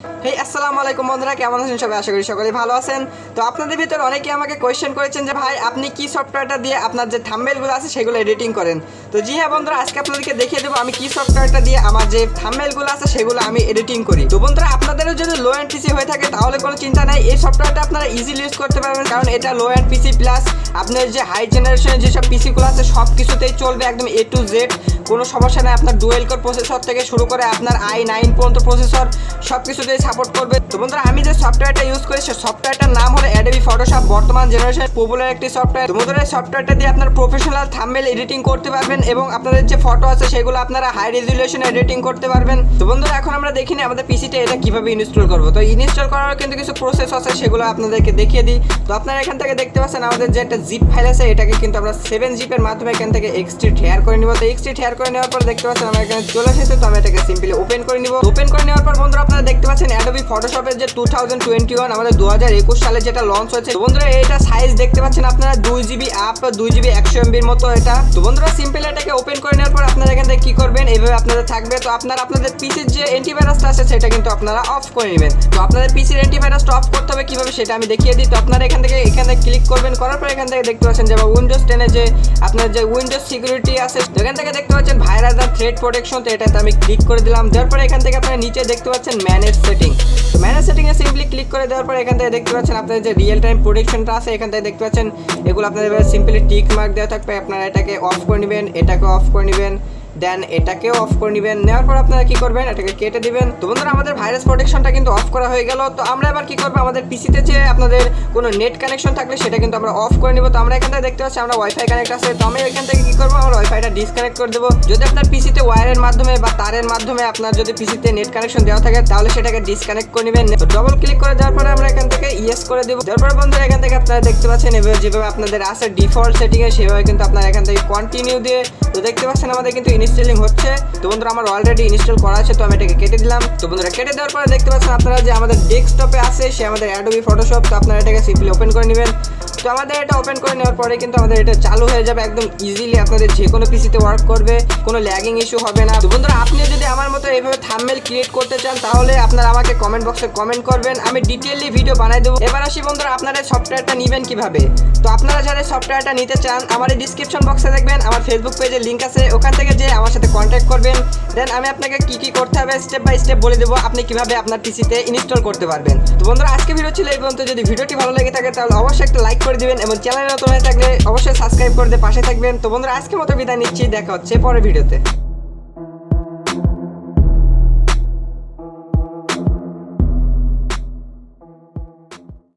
হেই আসসালামু আলাইকুম বন্ধুরা, কেমন আছেন সবাই? আশা করি সকলেই ভালো আছেন। তো আপনাদের ভিতর অনেকেই আমাকে কোয়েশ্চেন করেছেন যে ভাই আপনি কি সফটওয়্যারটা দিয়ে আপনার যে থাম্বনেলগুলো আছে সেগুলো এডিটিং করেন। তো জি হ্যাঁ বন্ধুরা, আজকে আপনাদেরকে দেখিয়ে দেবো আমি কি সফটওয়্যারটা দিয়ে আমার যে থাম্বনেলগুলো আছে সেগুলো আমি এডিটিং করি। তো বন্ধুরা, আপনাদেরও যদি লো এন্ড পিসি হয়ে থাকে তাহলে কোনো চিন্তা নাই, এই সফটওয়্যারটা আপনারা ইজিলি ইউজ করতে পারবেন, কারণ এটা লো এন্ড পিসি প্লাস আপনার যে হাই জেনারেশনের যেসব পিসিগুলো আছে সব কিছুতেই চলবে, একদম এ টু জেড, কোনো সমস্যা নেই। আপনার ডুয়েল কোর প্রসেসর থেকে শুরু করে আপনার i9 পর্যন্ত প্রসেসর সব কিছুতেই সাপোর্ট করবে। তো বন্ধুরা, আমি যে সফটওয়্যারটা ইউজ করি সে সফটওয়্যারটার নাম হলো অ্যাডোবি ফটোশপ, বর্তমান জেনারেশনের পপুলার একটি সফটওয়্যার। তো বন্ধুরা, এই সফটওয়্যারটা দিয়ে আপনার প্রফেশনাল থাম্বনেল এডিটিং করতে পারবেন এবং আপনাদের যে ফটো আছে সেগুলো আপনারা হাই রেজুলেশনে এডিটিং করতে পারবেন। তো বন্ধুরা, এখন আমরা দেখিনি আমাদের পিসিতে এটা কিভাবে ইনস্টল করবো। তো ইনস্টল করার কিন্তু কিছু প্রসেস আছে, সেগুলো আপনাদেরকে দেখিয়ে দিই। তো আপনারা এখান থেকে দেখতে পাচ্ছেন আমাদের যে একটা জিপ ফাইল আছে, এটাকে কিন্তু আমরা 7 জিপের মাধ্যমে এখান থেকে এক্সট্রিট হেয়ার করে নিব। তো এক্সট্রিট হেয়ার করে নেওয়ার পর দেখতে পাচ্ছেন আমার এখানে চলে এসেছে। তো আমি এটাকে সিম্পলি ওপেন করে নিব। ওপেন করে নেওয়ার পর বন্ধুরা আপনারা দেখতে পাচ্ছেন অ্যাডোবি ফটোশপের যে 2021 আমাদের 2021 সালে যেটা লঞ্চ হয়েছে। তো বন্ধুরা, এটা সাইজ দেখতে পাচ্ছেন আপনারা 2GB আপ 2GB 100MB মতো এটা। তো বন্ধুরা, সিম্পলি এটাকে ওপেন করে নেওয়ার পর আপনারা এখান থেকে কি করবেন, এইভাবে আপনাদের থাকবে। তো আপনারা আপনাদের পিসির যে অ্যান্টিভাইরাসটা আছে সেটা কিন্তু আপনারা অফ করে নেবেন। তো আপনাদের পিসির অ্যান্টিভাইরাসটা অফ করতে হবে কিভাবে সেটা আমি দেখিয়ে দিই। তো আপনারা এখানে ক্লিক করবেন, করার পর এখান থেকে দেখতে পাচ্ছেন যে উইন্ডোজ 10 এ যে আপনার যে উইন্ডোজ সিকিউরিটি আছে এখান থেকে দেখতে পাচ্ছেন ভাইরাস আর থ্রেট প্রোটেকশন। তো এটাতে আমি ক্লিক করে দিলাম। দেওয়ার পরে এখান থেকে আপনারা নিচে দেখতে পাচ্ছেন ম্যানেজ সেটিং। তো ম্যানেজ সেটিংয়ে সিম্পলি ক্লিক করে দেওয়ার পর এখান থেকে দেখতে পাচ্ছেন আপনাদের যে রিয়েল টাইম প্রোটেকশনটা আছে এখান থেকে দেখতে পাচ্ছেন এগুলো আপনাদের সিম্পলি টিক মার্ক দেওয়া থাকবে। আপনারা এটাকে অফ করে নেবেন, এটাকে অফ করে নেবেন, দেন এটাকেও অফ করে নেবেন। নেওয়ার পর আপনারা কি করবেন, এটাকে কেটে দিবেন। তো বন্ধুরা, আমাদের ভাইরাস প্রোটেকশনটা কিন্তু অফ করা হয়ে গেল। তো আমরা এবার কি করবো, আমাদের পিসিতে যে আপনাদের কোনো নেট কানেকশন থাকলে সেটা কিন্তু আমরা অফ করে নিব। তো আমরা এখান থেকে দেখতে পাচ্ছি আমরা ওয়াইফাই কানেক্ট আছে। তো আমি এখান থেকে কি করবো, আমার ওয়াইফাইটা ডিসকানেক্ট করে দেবো। যদি আপনার পিসিতে ওয়্যারের মাধ্যমে বা তারের মাধ্যমে আপনার যদি পিসিতে নেট কানেকশন দেওয়া থাকে তাহলে সেটাকে ডিসকানেক্ট করে নেবেন। ডবল ক্লিক করে দেওয়ার পরে আমরা এখান থেকে ইয়েস করে দেবো। দেওয়ার পরে বন্ধুরা এখান থেকে আপনারা দেখতে পাচ্ছেন এভাবে যেভাবে আপনাদের আছে ডিফল্ট সেটিংয়ে সেভাবে কিন্তু আপনারা এখান থেকে কন্টিনিউ দিয়ে তো দেখতে পাচ্ছেন আমাদের কিন্তু ইনস্টলিং হচ্ছে। তো বন্ধুরা, আমার অলরেডি ইনস্টল করা আছে, তো আমি এটাকে কেটে দিলাম। তো বন্ধুরা, কেটে দেওয়ার পরে দেখতে পাচ্ছেন আপনারা যে আমাদের ডেস্কটপে আছে সে আমাদের অ্যাডোবি ফটোশপ। তো আপনারা এটাকে সিম্পলি ওপেন করে নেবেন। তো আমাদের এটা ওপেন করে নেওয়ার পরে কিন্তু আমাদের এটা চালু হয়ে যাবে একদম ইজিলি, আপনাদের যে কোনো পিসিতে ওয়ার্ক করবে, কোনো ল্যাগিং ইস্যু হবে না। তো বন্ধুরা, আপনিও যদি আমার মতো এইভাবে থাম্বনেল ক্রিয়েট করতে চান তাহলে আপনারা আমাকে কমেন্ট বক্সে কমেন্ট করবেন, আমি ডিটেইলি ভিডিও বানাই দেবো। এবার আসি বন্ধুরা, আপনারা এই সফটওয়্যারটা নেবেন কিভাবে। তো আপনারা যারা সফটওয়্যারটা নিতে চান আমার এই ডিসক্রিপশন বক্সে দেখবেন আমার ফেসবুক পেজের লিঙ্ক আছে, ওখান থেকে যে আমার সাথে কন্ট্যাক্ট করবেন। দেন আমি আপনাকে কি করতে হবে স্টেপ বাই স্টেপ বলে দেবো, আপনি কিভাবে আপনার পিসিতে ইনস্টল করতে পারবেন। তো বন্ধুরা, আজকে ভিডিও ছিল এই পর্যন্ত। যদি ভিডিওটি ভালো লেগে থাকে তাহলে অবশ্যই একটা লাইক করে দিবেন এবং চ্যানেলে নতুন হয়ে থাকলে অবশ্যই সাবস্ক্রাইব করে দিয়ে পাশে থাকবেন। তো বন্ধুরা, আজকের মতো বিদায় নিচ্ছি, দেখা হচ্ছে পরের ভিডিওতে।